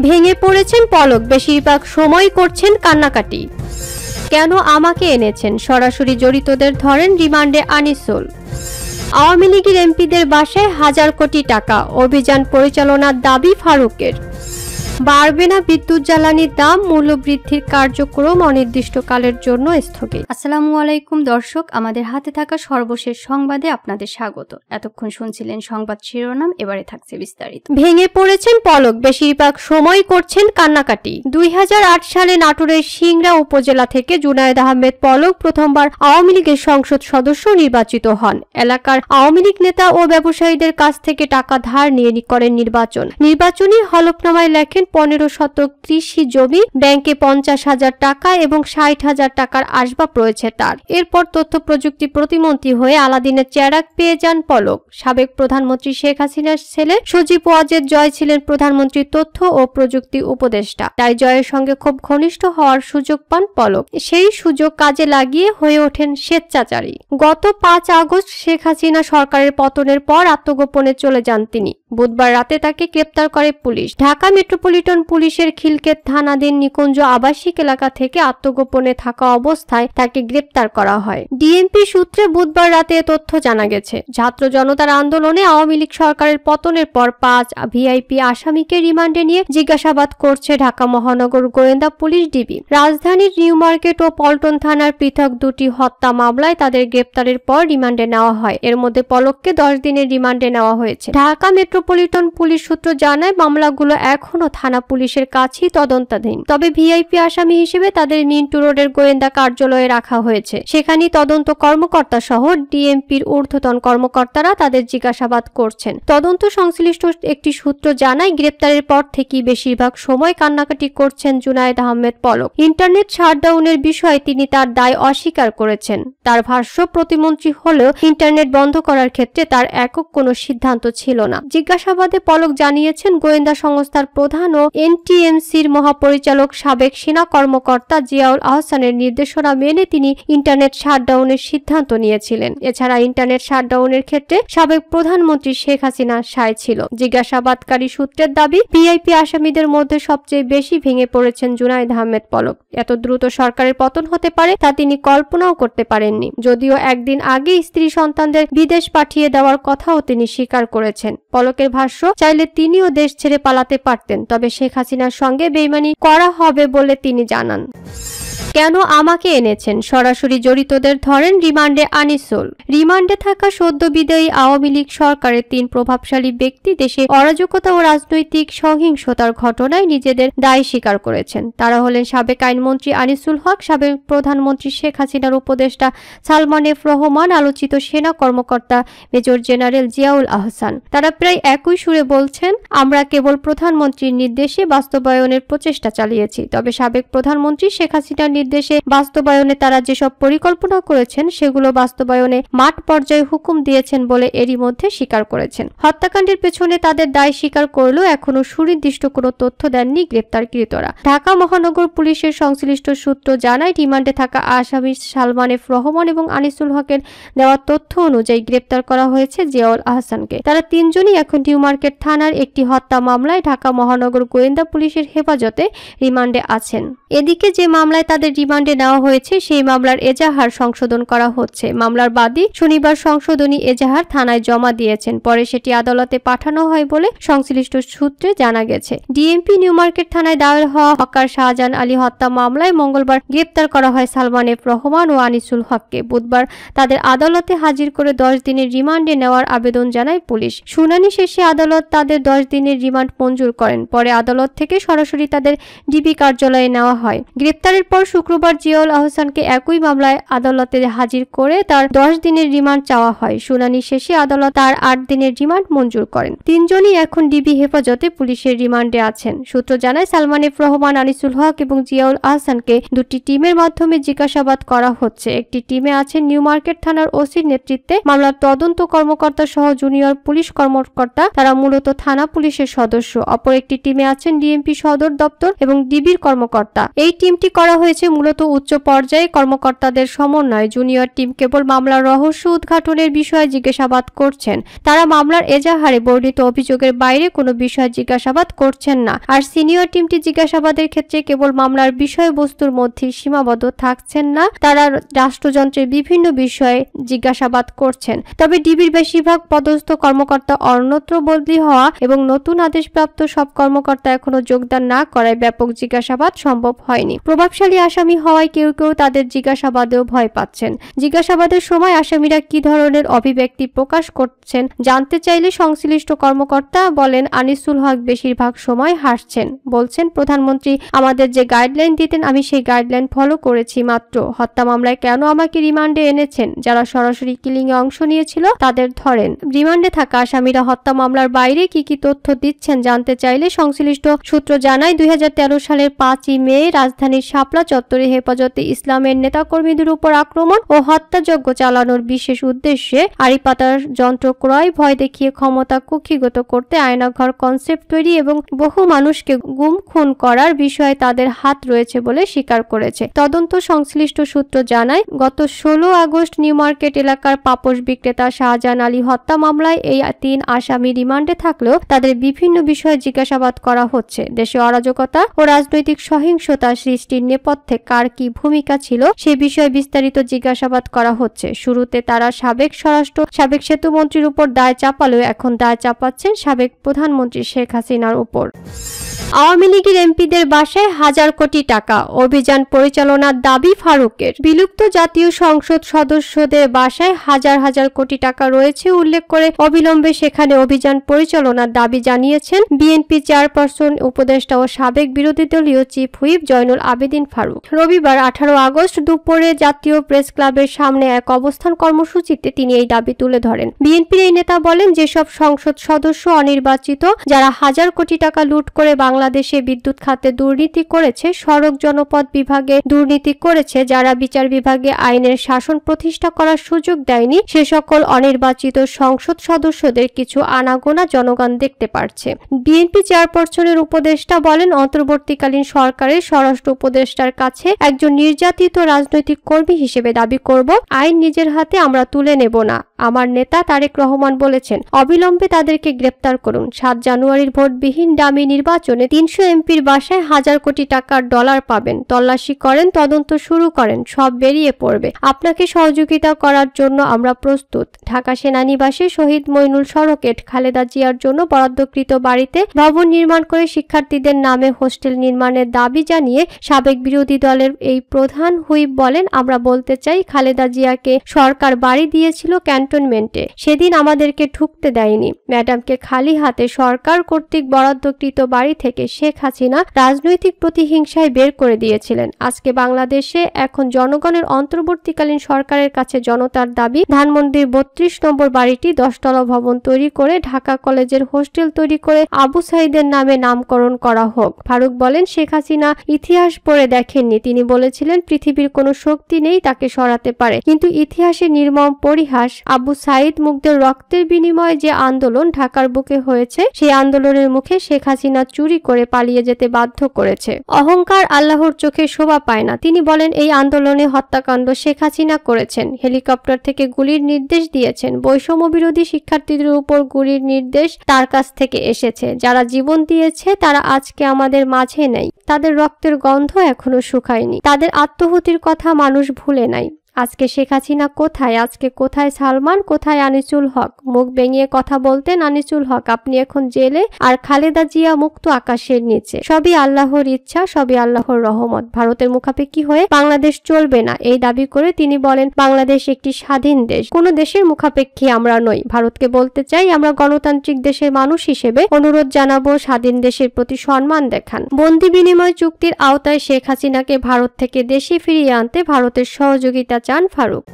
ভেঙে পড়েছেন পলক, বেশিরভাগ সময় করছেন কান্নাকাটি। কেন আমাকে এনেছেন, সরাসরি জড়িতদের ধরেন রিমান্ডে আনিসুল। আওয়ামী লীগের এমপিদের বাসায় হাজার কোটি টাকা, অভিযান পরিচালনার দাবি ফারুকের। বাড়বে না বিদ্যুৎ জ্বালানির দাম, মূল্য বৃদ্ধির কার্যক্রম অনির্দিষ্টকালের জন্য স্থগিত। আসসালামু আলাইকুম দর্শক, আমাদের হাতে থাকা সর্বশেষ সংবাদে আপনাদের স্বাগত। এতক্ষণ শুনছিলেন সংবাদ শিরোনাম, এবারে থাকছে বিস্তারিত। ভেঙে পড়েছেন পলক, বেশিরভাগ সময় করছেন কান্নাকাটি। 2008 সালে নাটোরের সিংড়া উপজেলা থেকে জুনায়েদ আহমেদ পলক প্রথমবার আওয়ামী লীগের সংসদ সদস্য নির্বাচিত হন। এলাকার আওয়ামী লীগ নেতা ও ব্যবসায়ীদের কাছ থেকে টাকা ধার নিয়ে করেন নির্বাচনী হলফনামায় লেখেন 15 শতক কৃষি জমি, ব্যাংকে 50,000 টাকা এবং 60,000 টাকার আসবাব রয়েছে তার। এরপর তথ্য প্রযুক্তি প্রতিমন্ত্রী হয়ে আলাদিনের চেরাগ পেয়ে যান পলক। সাবেক প্রধানমন্ত্রী শেখ হাসিনার ছেলে সজীব ওয়াজেদ জয় ছিলেন প্রধানমন্ত্রীর তথ্য ও প্রযুক্তি উপদেষ্টা, তাই জয়ের সঙ্গে খুব ঘনিষ্ঠ হওয়ার সুযোগ পান পলক। সেই সুযোগ কাজে লাগিয়ে হয়ে ওঠেন স্বেচ্ছাচারী। গত 5 আগস্ট শেখ হাসিনা সরকারের পতনের পর আত্মগোপনে চলে যান তিনি। বুধবার রাতে তাকে গ্রেপ্তার করে পুলিশ। ঢাকা মেট্রোপলিটন পুলিশের খিলক্ষেত থানাধীন নিকুঞ্জ আবাসিক এলাকা থেকে আত্মগোপনে থাকা অবস্থায় তাকে গ্রেপ্তার করা হয়। ডিএমপি সূত্রে বুধবার রাতে তথ্য জানা গেছে, ছাত্র জনতার আন্দোলনে আওয়ামী লীগ সরকারের পতনের পর 5 ভিআইপি আসামিকে রিমান্ডে নিয়ে জিজ্ঞাসাবাদ করছে ঢাকা মহানগর গোয়েন্দা পুলিশ ডিবি। রাজধানীর নিউ মার্কেট ও পল্টন থানার পৃথক 2টি হত্যা মামলায় তাদের গ্রেপ্তারের পর রিমান্ডে নেওয়া হয়। এর মধ্যে পলককে 10 দিনের রিমান্ডে নেওয়া হয়েছে। ঢাকা মেট্রোপলিটন পুলিশ সূত্র জানায়, মামলাগুলো এখনো থানা পুলিশের কাছেই তদন্তাধীন। তবে ভিআইপি আসামি হিসেবে তাদের মিন্টু রোডের গোয়েন্দা কার্যালয়ে রাখা হয়েছে। সেখানে তদন্ত কর্মকর্তা সহ ডিএমপির ঊর্ধ্বতন কর্মকর্তারা তাদের জিজ্ঞাসাবাদ করছেন। তদন্ত সংশ্লিষ্ট একটি সূত্র জানায়, গ্রেপ্তারের পর থেকেই বেশিরভাগ সময় কান্নাকাটি করছেন জুনায়েদ আহমেদ পলক। ইন্টারনেট শাটডাউনের বিষয়ে তিনি তার দায় অস্বীকার করেছেন। তার ভাষ্য, প্রতিমন্ত্রী হলেও ইন্টারনেট বন্ধ করার ক্ষেত্রে তার একক কোনো সিদ্ধান্ত ছিল না। জিজ্ঞাসাবাদে পলক জানিয়েছেন, গোয়েন্দা সংস্থার প্রধান ও এনটিএমসির মহাপরিচালক সাবেক সেনা কর্মকর্তা জিয়াউল আহসানের নির্দেশনা মেনে তিনি ইন্টারনেট শাটডাউনের সিদ্ধান্ত নিয়েছিলেন। এছাড়া ইন্টারনেট শাটডাউনের ক্ষেত্রে সাবেক প্রধানমন্ত্রী শেখ হাসিনা সায় ছিল। জিজ্ঞাসাবাদকারী সূত্রের দাবি, ভিআইপি আসামিদের মধ্যে সবচেয়ে বেশি ভেঙে পড়েছেন জুনায়েদ আহমেদ পলক। এত দ্রুত সরকারের পতন হতে পারে তা তিনি কল্পনাও করতে পারেননি। যদিও একদিন আগে স্ত্রী সন্তানদের বিদেশ পাঠিয়ে দেওয়ার কথাও তিনি স্বীকার করেছেন। পলকের ভাষ্য, চাইলে তিনিও দেশ ছেড়ে পালাতে পারতেন, তবে শেখ হাসিনার সঙ্গে বেইমানি করা হবে বলে তিনি জানান। কেন আমাকে এনেছেন, সরাসরি জড়িতদের ধরেন রিমান্ডে আনিসুল। রিমান্ডে থাকা সদ্য বিদায়ী আওয়ামী লীগ সরকারের 3 প্রভাবশালী ব্যক্তি দেশে অরাজকতা ও রাজনৈতিক সহিংসতার ঘটনায় নিজেদের দায় স্বীকার করেছেন। তারা হলেন সাবেক আইনমন্ত্রী আনিসুল হক, সাবেক প্রধানমন্ত্রী শেখ হাসিনার উপদেষ্টা সালমান এফ রহমান, আলোচিত সেনা কর্মকর্তা মেজর জেনারেল জিয়াউল আহসান। তারা প্রায় একই সুরে বলছেন, আমরা কেবল প্রধানমন্ত্রীর নির্দেশে বাস্তবায়নের প্রচেষ্টা চালিয়েছি। তবে সাবেক প্রধানমন্ত্রী শেখ হাসিনার নির্দেশে বাস্তবায়নে তারা যেসব পরিকল্পনা করেছেন সেগুলো বাস্তবায়নে মাঠ পর্যায়ে হুকুম দিয়েছেন বলে এরই মধ্যে স্বীকার করেছেন। হত্যাকাণ্ডের পেছনে তাদের দায় স্বীকার করলেও এখনো সুনির্দিষ্ট কোনো তথ্য দেননি গ্রেপ্তারকৃতরা। ঢাকা মহানগর পুলিশের সংশ্লিষ্ট সূত্র জানায়, রিমান্ডে থাকা আসামি সালমান এফ রহমান এবং আনিসুল হকের দেওয়া তথ্য অনুযায়ী গ্রেপ্তার করা হয়েছে জিয়াউল আহসানকে। তারা 3 জনই এখন নিউ মার্কেট থানার একটি হত্যা মামলায় ঢাকা মহানগর গোয়েন্দা পুলিশের হেফাজতে রিমান্ডে আছেন। এদিকে যে মামলায় তাদের রিমান্ডে নেওয়া হয়েছে সেই মামলার এজাহার সংশোধন করা হচ্ছে। মামলার বাদী শনিবার সংশোধনী এজাহার থানায় জমা দিয়েছেন, পরে সেটি আদালতে পাঠানো হয় বলে সংশ্লিষ্ট সূত্রে জানা গেছে। ডিএমপি নিউ মার্কেট থানায় দায়ের হওয়া হকার শাহজাহান আলী হত্যা মামলায় মঙ্গলবার গ্রেপ্তার করা হয় সালমান এফ রহমান ও আনিসুল হককে। বুধবার তাদের আদালতে হাজির করে 10 দিনের রিমান্ডে নেওয়ার আবেদন জানায় পুলিশ। শুনানি শেষে আদালত তাদের 10 দিনের রিমান্ড মঞ্জুর করেন। পরে আদালত থেকে সরাসরি তাদের ডিবি কার্যালয়ে নেওয়া হয়। গ্রেপ্তারের পর শুক্রবার জিয়াউল আহসানকে একই মামলায় আদালতে হাজির করে তার 10 দিনের রিমান্ড চাওয়া হয়। শুনানি শেষে আদালত তার 8 দিনের রিমান্ড মঞ্জুর করেন। 3 জনই এখন ডিবি হেফাজতে পুলিশের রিমান্ডে আছেন। সূত্র জানায়, সালমান এফ রহমান, আনিসুল হক এবং জিয়াউল আহসানকে 2টি টিমের মাধ্যমে জিজ্ঞাসাবাদ করা হচ্ছে। একটি টিমে আছেন নিউ মার্কেট থানার ওসির নেতৃত্বে মামলার তদন্ত কর্মকর্তা সহ জুনিয়র পুলিশ কর্মকর্তা, তারা মূলত থানা পুলিশের সদস্য। অপর একটি টিমে আছেন ডিএমপি সদর দপ্তর এবং ডিবির কর্মকর্তা। এই টিমটি করা হয়েছে মূলত উচ্চ পর্যায়ে কর্মকর্তাদের সমন্বয়। জুনিয়র টিম কেবল মামলার রহস্য উদ্ঘাটনের বিষয়ে জিজ্ঞাসাবাদ করছেন। তারা মামলার এজাহারে বর্ণিত অভিযোগের বাইরে কোনো বিষয় জিজ্ঞাসাবাদ করছেন না। আর সিনিয়র টিমটি জিজ্ঞাসাবাদের ক্ষেত্রে কেবল মামলার বিষয়বস্তুর মধ্যেই সীমাবদ্ধ থাকছেন না, তারা রাষ্ট্রযন্ত্রের বিভিন্ন বিষয়ে জিজ্ঞাসাবাদ করছেন। তবে ডিবির বেশিরভাগ পদস্থ কর্মকর্তা অন্যত্র বদলি হওয়া এবং নতুন আদেশপ্রাপ্ত সব কর্মকর্তা এখনো যোগদান না করায় ব্যাপক জিজ্ঞাসাবাদ সম্ভব হয়নি। প্রভাবশালী আসামি হওয়ায় কেউ কেউ তাদের জিজ্ঞাসাবাদেও ভয় পাচ্ছেন। জিজ্ঞাসাবাদের সময় আসামিরা কি ধরনের অভিব্যক্তি প্রকাশ করছেন জানতে চাইলে সংশ্লিষ্ট কর্মকর্তা বলেন, আনিসুল হক বেশিরভাগ সময় হাসছেন, বলছেন প্রধানমন্ত্রী আমাদের যে গাইডলাইন দিতেন আমি সেই গাইডলাইন ফলো করেছি মাত্র। হত্যা মামলায় কেন আমাকে রিমান্ডে এনেছেন? যারা সরাসরি কিলিংয়ে অংশ নিয়েছিল তাদের ধরেন। রিমান্ডে থাকা আসামিরা হত্যা মামলার বাইরে কি কি তথ্য দিচ্ছেন জানতে চাইলে সংশ্লিষ্ট সূত্র জানায়, 2013 সালের 5ই মে রাজধানীর শাপলা চত্বরে হেফাজতে ইসলামের নেতাকর্মীদের উপর আক্রমণ ও হত্যাযজ্ঞ চালানোর বিশেষ উদ্দেশ্যে আড়িপাতার যন্ত্র ক্রয়, ভয় দেখিয়ে ক্ষমতা কুক্ষিগত করতে আয়নাঘর কনসেপ্ট তৈরি এবং বহু মানুষকে গুম খুন করার বিষয়ে তাদের হাত রয়েছে বলে স্বীকার করেছে। তদন্ত সংশ্লিষ্ট সূত্র জানায়, গত 16 আগস্ট নিউ মার্কেট এলাকার পাপোশ বিক্রেতা শাহজাহান আলী হত্যা মামলায় এই 3 আসামি রিমান্ডে থাকলেও তাদের বিভিন্ন বিষয়ে জিজ্ঞাসাবাদ করা হচ্ছে। দেশে অরাজকতা ও রাজনৈতিক সহিংসতা সৃষ্টির নেপথ্যে কার কি ভূমিকা ছিল সে বিষয়ে বিস্তারিত জিজ্ঞাসাবাদ করা হচ্ছে। শুরুতে তারা সাবেক স্বরাষ্ট্র, সাবেক সেতুমন্ত্রীর উপর দায় চাপালেও এখন দায় চাপাচ্ছেন সাবেক প্রধানমন্ত্রী শেখ হাসিনার উপর। আওয়ামী লীগের এমপিদের বাসায় 1000 কোটি টাকা, অভিযান পরিচালনার দাবি ফারুকের। বিলুপ্ত জাতীয় সংসদ সদস্যদের বাসায় হাজার হাজার কোটি টাকা রয়েছে উল্লেখ করে অবিলম্বে সেখানে অভিযান পরিচালনার দাবি জানিয়েছেন বিএনপি চেয়ারপারসন, উপদেষ্টা ও সাবেক বিরোধী দলীয় চিফ হুইপ জয়নুল আবেদিন ফারুক। রবিবার 18 আগস্ট দুপুরে জাতীয় প্রেস ক্লাবের সামনে এক অবস্থান কর্মসূচিতে তিনি এই দাবি তুলে ধরেন। বিএনপির এই নেতা বলেন, যেসব সংসদ সদস্য অনির্বাচিত যারা হাজার কোটি টাকা লুট করে বাংলাদেশে বিদ্যুৎ খাতে দুর্নীতি করেছে, সড়ক জনপথ বিভাগে দুর্নীতি করেছে, যারা বিচার বিভাগে আইনের শাসন প্রতিষ্ঠা করার সুযোগ দেয়নি, সে সকল অনির্বাচিত সংসদ সদস্যদের কিছু আনাগোনা জনগণ দেখতে পারছে। বিএনপি চেয়ারপারসনের উপদেষ্টা বলেন, অন্তর্বর্তীকালীন সরকারের স্বরাষ্ট্র উপদেষ্টার কাছে একজন নির্যাতিত রাজনৈতিক কর্মী হিসেবে দাবি করব, আইন নিজের হাতে আমরা তুলে নেব না। আমার নেতা তারেক রহমান বলেছেন, অবিলম্বে তাদেরকে গ্রেপ্তার করুন। 7 জানুয়ারির ভোটবিহীন ডামি নির্বাচনে 300 এমপির বাসায় হাজার কোটি টাকার ডলার পাবেন। তল্লাশি করেন, তদন্ত শুরু করেন, সব বেরিয়ে পড়বে। আপনাকে সহযোগিতা করার জন্য আমরা প্রস্তুত। ঢাকা সেনানিবাসে শহীদ মইনুল সড়কে খালেদা জিয়ার জন্য বরাদ্দকৃত বাড়িতে ভবন নির্মাণ করে শিক্ষার্থীদের নামে হোস্টেল নির্মাণের দাবি জানিয়ে সাবেক বিরোধী দলের এই প্রধান হুইপ বলেন, আমরা বলতে চাই, খালেদা জিয়াকে সরকার বাড়ি দিয়েছিল ক্যান্টনমেন্টে, সেদিন আমাদেরকে ঢুকতে দেয়নি। ম্যাডামকে খালি হাতে সরকার কর্তৃক বরাদ্দকৃত বাড়ি থেকে শেখ হাসিনা রাজনৈতিক প্রতিহিংসায় বের করে দিয়েছিলেন। আজকে বাংলাদেশে এখন জনগণের অন্তর্বর্তীকালীন সরকারের কাছে জনতার দাবি, ধানমন্ডির 32 নম্বর বাড়িটি 10 তলা ভবন তৈরি করে ঢাকা কলেজের হোস্টেল তৈরি করে আবু সাইদের নামে নামকরণ করা হোক। ফারুক বলেন, শেখ হাসিনা ইতিহাস পড়ে দেখেননি। তিনি বলেছিলেন, পৃথিবীর কোনো শক্তি নেই তাকে সরাতে পারে, কিন্তু ইতিহাসের নির্মম পরিহাস, আবু সাইদ মুগ্ধের রক্তের বিনিময়ে যে আন্দোলন ঢাকার বুকে হয়েছে, সেই আন্দোলনের মুখে শেখ হাসিনা চুরি করে পালিয়ে যেতে বাধ্য করেছে। অহংকার আল্লাহর চোখে শোভা পায় না। তিনি বলেন, এই আন্দোলনে হত্যাকাণ্ড শেখ হাসিনা করেছেন, হেলিকপ্টার থেকে গুলির নির্দেশ দিয়েছেন, বৈষম্য বিরোধী শিক্ষার্থীদের উপর গুলির নির্দেশ তার কাছ থেকে এসেছে। যারা জীবন দিয়েছে তারা আজকে আমাদের মাঝে নেই, তাদের রক্তের গন্ধ এখনো শুকায়নি, তাদের আত্মহুতির কথা মানুষ ভুলে নাই। আজকে শেখ হাসিনা কোথায়? আজকে কোথায় সালমান? কোথায় আনিসুল হক? মুখ বেঙিয়ে কথা বলতেন আনিসুল হক, আপনি এখন জেলে। আর খালেদা জিয়া মুক্ত আকাশের নিচে। সবই আল্লাহর ইচ্ছা, সবই আল্লাহর রহমত। ভারতের মুখাপেক্ষী হয়ে বাংলাদেশ চলবে না, এই দাবি করে তিনি বলেন, বাংলাদেশ একটি স্বাধীন দেশ, কোন দেশের মুখাপেক্ষী আমরা নই। ভারতকে বলতে চাই, আমরা গণতান্ত্রিক দেশের মানুষ হিসেবে অনুরোধ জানাবো, স্বাধীন দেশের প্রতি সম্মান দেখান। বন্দি বিনিময় চুক্তির আওতায় শেখ হাসিনাকে ভারত থেকে দেশে ফিরিয়ে আনতে ভারতের সহযোগিতা চান ফারুক।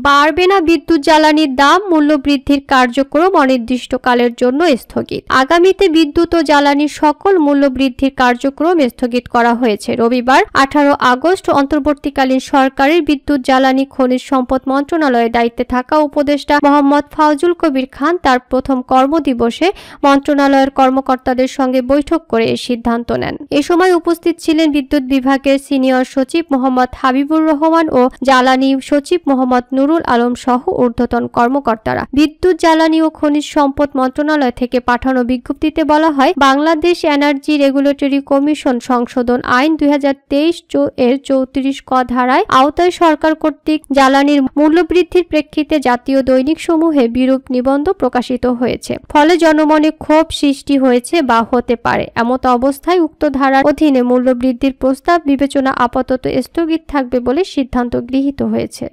বাড়বে না বিদ্যুৎ জ্বালানির দাম, মূল্য বৃদ্ধির কার্যক্রম অনির্দিষ্টকালের জন্য স্থগিত। আগামীতে বিদ্যুৎ ও জ্বালানির সকল মূল্য বৃদ্ধির কার্যক্রম স্থগিত করা হয়েছে। রবিবার 18 আগস্ট অন্তর্বর্তীকালীন সরকারের বিদ্যুৎ জ্বালানি খনিজ সম্পদ মন্ত্রণালয়ের দায়িত্বে থাকা উপদেষ্টা মোহাম্মদ ফাউজুল কবির খান তার প্রথম কর্মদিবসে মন্ত্রণালয়ের কর্মকর্তাদের সঙ্গে বৈঠক করে এই সিদ্ধান্ত নেন। এ সময় উপস্থিত ছিলেন বিদ্যুৎ বিভাগের সিনিয়র সচিব মোহাম্মদ হাবিবুর রহমান ও জ্বালানি সচিব মোহাম্মদ নুরুল আলম সহ ঊর্ধ্বতন কর্মকর্তারা। বিদ্যুৎ জ্বালানি ও খনিজ সম্পদ মন্ত্রণালয় থেকে পাঠানো বিজ্ঞপ্তিতে বলা হয়, বাংলাদেশ এনার্জি রেগুলেটরি কমিশন সংশোধন আইন 2023 এর 34 ক ধারায় আওতায় সরকার কর্তৃক জ্বালানির মূল্যবৃদ্ধির প্রেক্ষিতে জাতীয় দৈনিক সমূহে বিরূপ নিবন্ধ প্রকাশিত হয়েছে। ফলে জনমনে ক্ষোভ সৃষ্টি হয়েছে বা হতে পারে। এমত অবস্থায় উক্ত ধারার অধীনে মূল্যবৃদ্ধির প্রস্তাব বিবেচনা আপাতত স্থগিত থাকবে বলে সিদ্ধান্ত গৃহীত হয়েছে।